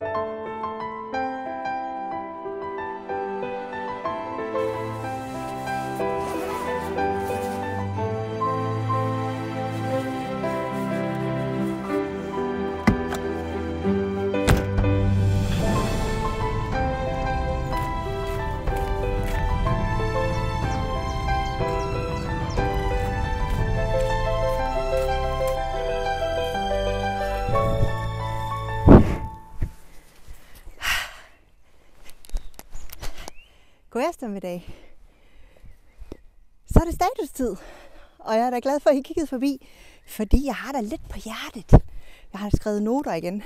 God eftermiddag. Så er det statustid, og jeg er da glad for, at I kiggede forbi, fordi jeg har da lidt på hjertet. Jeg har skrevet noter igen,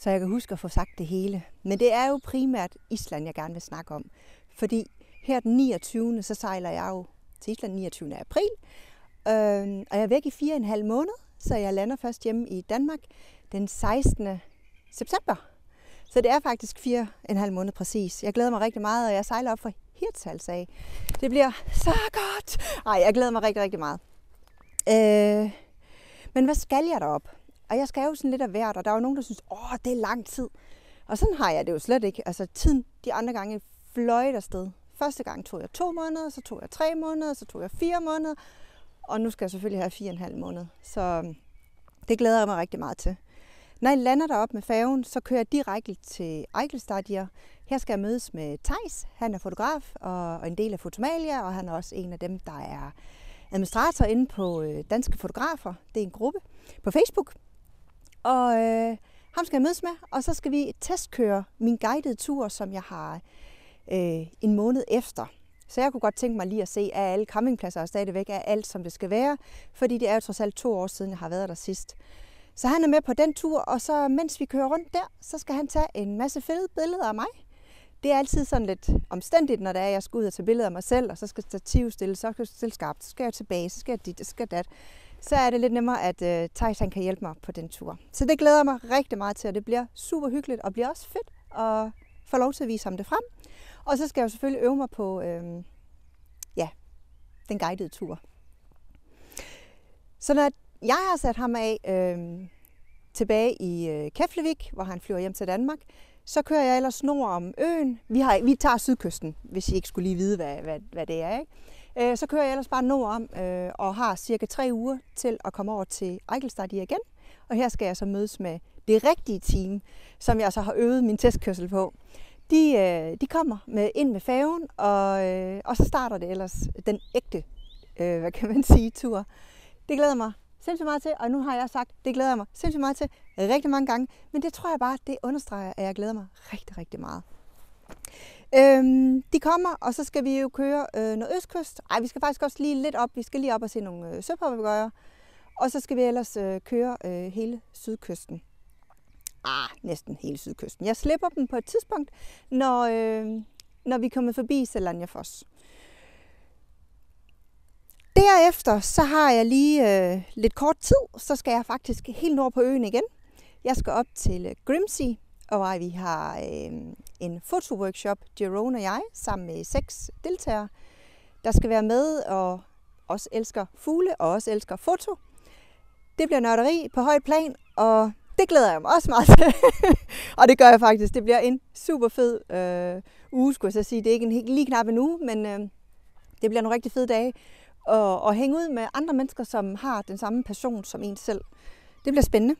så jeg kan huske at få sagt det hele. Men det er jo primært Island, jeg gerne vil snakke om, fordi her den 29. så sejler jeg jo til Island 29. april, og jeg er væk i 4,5 måneder, så jeg lander først hjemme i Danmark den 16. september. Så det er faktisk 4,5 måneder præcis. Jeg glæder mig rigtig meget, og jeg sejler op fra Hirtshals af. Det bliver så godt! Ej, jeg glæder mig rigtig, rigtig meget. Men hvad skal jeg derop? Og jeg skal jo sådan lidt af hvert, og der er jo nogen, der synes, det er lang tid. Og sådan har jeg det jo slet ikke. Altså tiden, de andre gange fløjt afsted. Første gang tog jeg 2 måneder, så tog jeg 3 måneder, så tog jeg 4 måneder. Og nu skal jeg selvfølgelig have 4,5 måneder. Så det glæder jeg mig rigtig meget til. Når jeg lander derop med færgen, så kører jeg direkte til Eikellstadier. Her skal jeg mødes med Theis. Han er fotograf og en del af Fotomalia, og han er også en af dem, der er administrator inde på Danske Fotografer. Det er en gruppe på Facebook. Og ham skal jeg mødes med, og så skal vi testkøre min guidede tur, som jeg har en måned efter. Så jeg kunne godt tænke mig lige at se, at alle campingpladser er stadigvæk er alt, som det skal være, fordi det er jo trods alt 2 år siden, jeg har været der sidst. Så han er med på den tur, og så mens vi kører rundt der, så skal han tage en masse fede billeder af mig. Det er altid sådan lidt omstændigt, når det er, jeg skal ud og tage billeder af mig selv, og så skal stativ stille, så skal jeg stille skarpt, så skal jeg tilbage, så skal jeg dit, så skal dat. Så er det lidt nemmere, at Theis han kan hjælpe mig på den tur. Så det glæder jeg mig rigtig meget til, og det bliver super hyggeligt, og bliver også fedt at få lov til at vise ham det frem. Og så skal jeg jo selvfølgelig øve mig på den guidede tur. Så når jeg har sat ham af tilbage i Keflavik, hvor han flyver hjem til Danmark, så kører jeg ellers nord om øen. Vi tager sydkysten, hvis I ikke skulle lige vide, hvad det er. Ikke? Så kører jeg ellers bare nord om og har cirka 3 uger til at komme over til Eikellstadier igen. Og her skal jeg så mødes med det rigtige team, som jeg så har øvet min testkørsel på. De kommer ind med færgen, og så starter det ellers den ægte, tur. Det glæder mig sindssygt meget til, og nu har jeg sagt, det glæder jeg mig sindssygt meget til rigtig mange gange, men det tror jeg bare, det understreger, at jeg glæder mig rigtig, rigtig meget. De kommer, og så skal vi jo køre noget østkyst. Vi skal faktisk også lige lidt op. Vi skal lige op og se nogle søpapegøjer, og så skal vi ellers køre hele sydkysten. Næsten hele sydkysten. Jeg slipper dem på et tidspunkt, når vi kommer forbi Selánjafoss. Derefter så har jeg lige lidt kort tid, så skal jeg faktisk helt nord på øen igen. Jeg skal op til Grimsey, og vi har en fotoworkshop, Jerome og jeg, sammen med 6 deltagere, der skal være med og også elsker fugle og også elsker foto. Det bliver nørderi på højt plan, og det glæder jeg mig også meget til. Og det gør jeg faktisk. Det bliver en super fed uge, skulle jeg så sige. Det er ikke lige knap en uge, men det bliver nogle rigtig fede dage. Og hænge ud med andre mennesker, som har den samme passion som en selv. Det bliver spændende.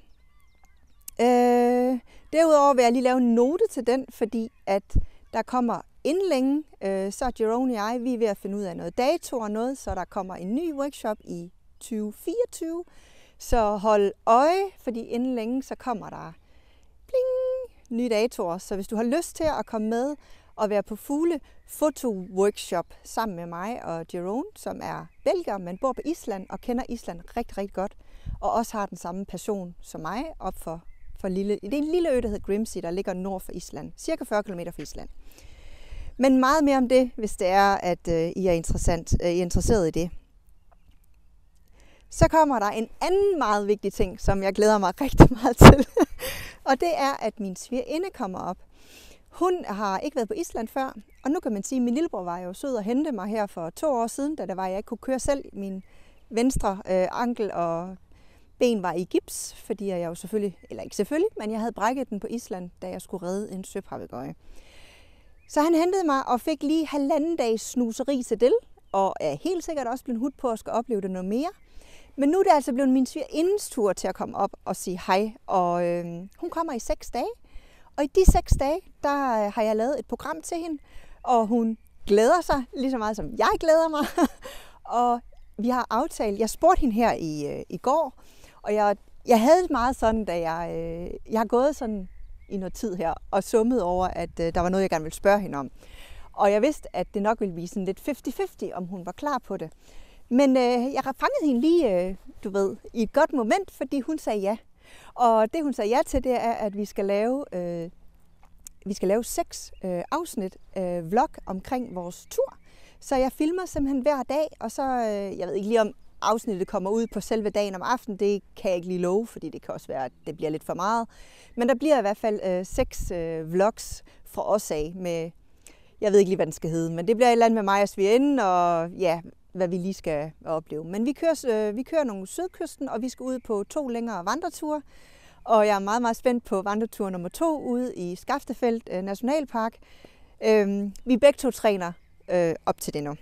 Derudover vil jeg lige lave en note til den, fordi at der kommer inden længe, så er Jerome og jeg, vi er ved at finde ud af noget dato og noget, så der kommer en ny workshop i 2024. Så hold øje, fordi inden længe, så kommer der nye datoer. Så hvis du har lyst til at komme med og være på fuglefoto-workshop sammen med mig og Jerome, som er belgier, men bor på Island og kender Island rigtig, rigtig godt, og også har den samme passion som mig op for det er en lille ø, der hedder Grimsey, der ligger nord for Island, cirka 40 km fra Island. Men meget mere om det, hvis det er, at I er interesseret i det. Så kommer der en anden meget vigtig ting, som jeg glæder mig rigtig meget til. Og det er, at min svigerinde kommer op. Hun har ikke været på Island før, og nu kan man sige, at min lillebror var jo sød at hente mig her for 2 år siden, da jeg ikke kunne køre selv. Min venstre ankel og ben var i gips, fordi jeg jo selvfølgelig, eller ikke selvfølgelig, men jeg havde brækket den på Island, da jeg skulle redde en søpapegøje. Så han hentede mig og fik lige 1,5 dages snuseri til det, og er helt sikkert også blevet hudt på at skal opleve det noget mere. Men nu er det altså blevet min svigerindens tur til at komme op og sige hej, og hun kommer i 6 dage. Og i de 6 dage, der har jeg lavet et program til hende, og hun glæder sig lige så meget, som jeg glæder mig. Og vi har aftalt, jeg spurgte hende her i går, og jeg havde meget sådan, da jeg har gået sådan i noget tid her, og summet over, at der var noget, jeg gerne ville spørge hende om. Og jeg vidste, at det nok ville blive sådan lidt 50-50, om hun var klar på det. Men jeg fangede hende lige, i et godt moment, fordi hun sagde ja. Og det, hun sagde ja til, det er, at vi skal lave 6 afsnit vlog omkring vores tur. Så jeg filmer simpelthen hver dag, og så, jeg ved ikke lige om afsnittet kommer ud på selve dagen om aftenen, det kan jeg ikke lige love, fordi det kan også være, at det bliver lidt for meget. Men der bliver i hvert fald 6 vlogs fra os af med, jeg ved ikke lige, hvad den skal hedde, men det bliver et eller andet med mig og svigerinde, og ja, hvad vi lige skal opleve. Men vi kører nogle sydkysten, og vi skal ud på 2 længere vandreture. Og jeg er meget, meget spændt på vandretur nummer 2 ude i Skaftefeldt Nationalpark. Vi begge 2 træner op til det nu.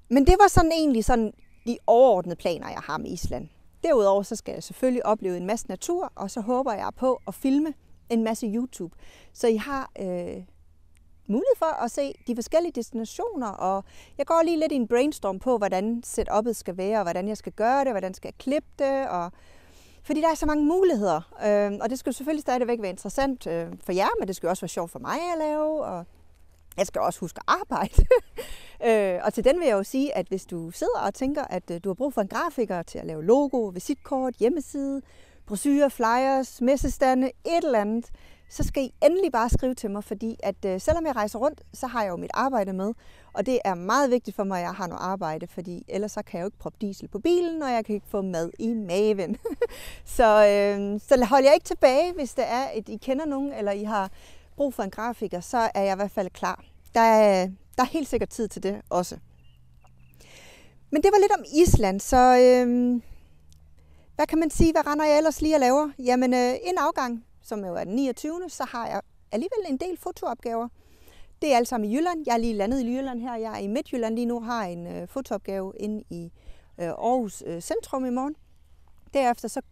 Men det var sådan egentlig sådan de overordnede planer, jeg har med Island. Derudover så skal jeg selvfølgelig opleve en masse natur, og så håber jeg på at filme en masse YouTube. Så I har mulighed for at se de forskellige destinationer, og jeg går lige lidt i en brainstorm på, hvordan setup'et skal være, og hvordan jeg skal gøre det, hvordan skal jeg klippe det, og fordi der er så mange muligheder, og det skal jo selvfølgelig stadigvæk være interessant for jer, men det skal også være sjovt for mig at lave, og jeg skal også huske at arbejde. Og til den vil jeg jo sige, at hvis du sidder og tænker, at du har brug for en grafiker til at lave logo, visitkort, hjemmeside, brochurer, flyers, messestande, et eller andet, så skal I endelig bare skrive til mig, fordi at selvom jeg rejser rundt, så har jeg jo mit arbejde med, og det er meget vigtigt for mig, at jeg har noget arbejde, fordi ellers så kan jeg jo ikke proppe diesel på bilen, og jeg kan ikke få mad i maven. Så hold jer ikke tilbage, hvis det er, at I kender nogen, eller I har brug for en grafiker, så er jeg i hvert fald klar. Der er helt sikkert tid til det også. Men det var lidt om Island, så hvad kan man sige, hvad render jeg ellers lige og laver? Jamen en afgang, som jo er den 29. så har jeg alligevel en del fotoopgaver. Det er alt sammen i Jylland. Jeg er lige landet i Jylland her. Jeg er i Midtjylland lige nu, har en fotoopgave inde i Aarhus Centrum i morgen. Derefter så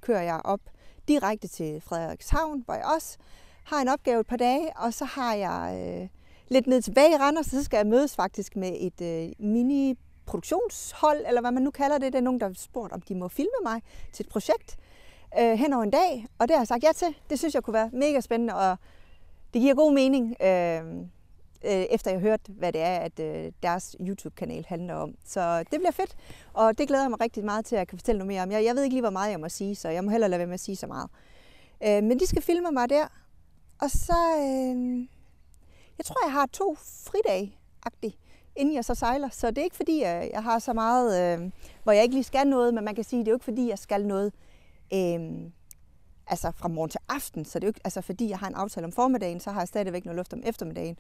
kører jeg op direkte til Frederikshavn, hvor jeg også har en opgave et par dage, og så har jeg lidt ned tilbage i Randers, så skal jeg mødes faktisk med et mini-produktionshold, eller hvad man nu kalder det. Det er nogen, der har spurgt, om de må filme mig til et projekt hen over en dag, og det har jeg sagt ja til. Det synes jeg kunne være mega spændende, og det giver god mening, efter jeg har hørt, hvad det er, at deres YouTube-kanal handler om. Så det bliver fedt, og det glæder jeg mig rigtig meget til, at jeg kan fortælle noget mere om. Jeg ved ikke lige, hvor meget jeg må sige, så jeg må hellere lade være med at sige så meget. Men de skal filme mig der, og så jeg tror, jeg har 2 fridage-agtigt, inden jeg så sejler. Så det er ikke fordi, jeg har så meget, hvor jeg ikke lige skal noget, men man kan sige, det er jo ikke fordi, jeg skal noget altså fra morgen til aften. Så det er jo ikke, altså fordi jeg har en aftale om formiddagen, så har jeg stadigvæk noget luft om eftermiddagen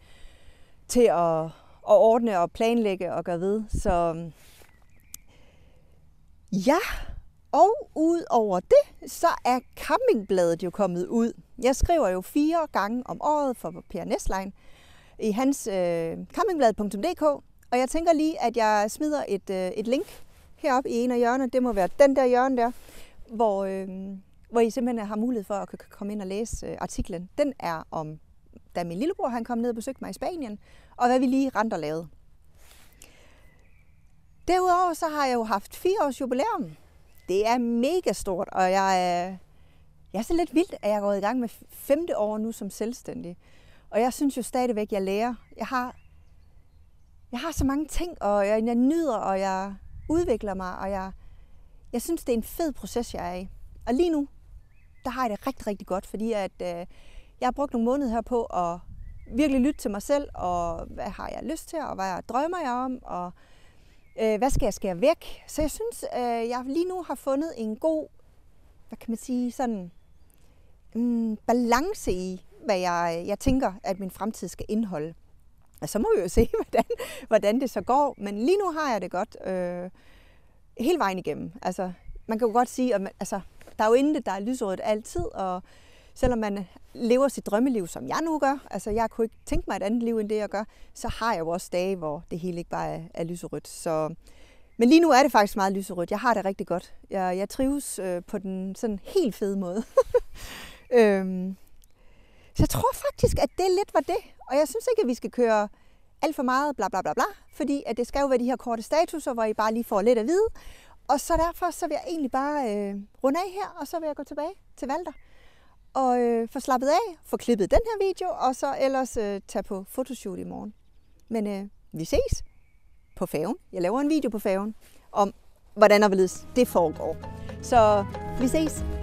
til at ordne og planlægge og gøre ved. Så ja, og ud over det, så er campingbladet jo kommet ud. Jeg skriver jo 4 gange om året for Per Næslein i hans campingblad.dk, og jeg tænker lige, at jeg smider et link heroppe i en af hjørnerne. Det må være den der hjørne der, hvor I simpelthen har mulighed for at komme ind og læse artiklen. Den er om, da min lillebror han kom ned og besøgte mig i Spanien, og hvad vi lige rent og lavede. Derudover så har jeg jo haft 4 års jubilæum. Det er mega stort, og jeg er så lidt vildt, at jeg er gået i gang med 5. år nu som selvstændig. Og jeg synes jo stadigvæk, jeg lærer. Jeg har så mange ting, og jeg nyder, og jeg udvikler mig, og jeg synes, det er en fed proces, jeg er i. Og lige nu, der har jeg det rigtig, rigtig godt, fordi at, jeg har brugt nogle måneder her på at virkelig lytte til mig selv, og hvad har jeg lyst til, og hvad drømmer jeg om, og hvad skal jeg skære væk. Så jeg synes, jeg lige nu har fundet en god, hvad kan man sige, sådan balance i, hvad jeg tænker, at min fremtid skal indeholde. Og så må vi jo se, hvordan det så går. Men lige nu har jeg det godt. hele vejen igennem. Altså, man kan jo godt sige, at der er jo intet, der er lyserødt altid, og selvom man lever sit drømmeliv, som jeg nu gør, altså jeg kunne ikke tænke mig et andet liv end det, jeg gør, så har jeg jo også dage, hvor det hele ikke bare er lyserødt. Så, men lige nu er det faktisk meget lyserødt. Jeg har det rigtig godt. Jeg trives på den sådan helt fede måde. Så jeg tror faktisk, at det lidt var det. Og jeg synes ikke, at vi skal køre alt for meget bla bla bla bla, fordi at det skal jo være de her korte statuser, hvor I bare lige får lidt at vide. Og så derfor så vil jeg egentlig bare runde af her, og så vil jeg gå tilbage til Walter. Og få slappet af, få klippet den her video, og så ellers tage på fotoshoot i morgen. Men vi ses på færgen. Jeg laver en video på færgen om, hvordan og hvorledes det foregår. Så vi ses.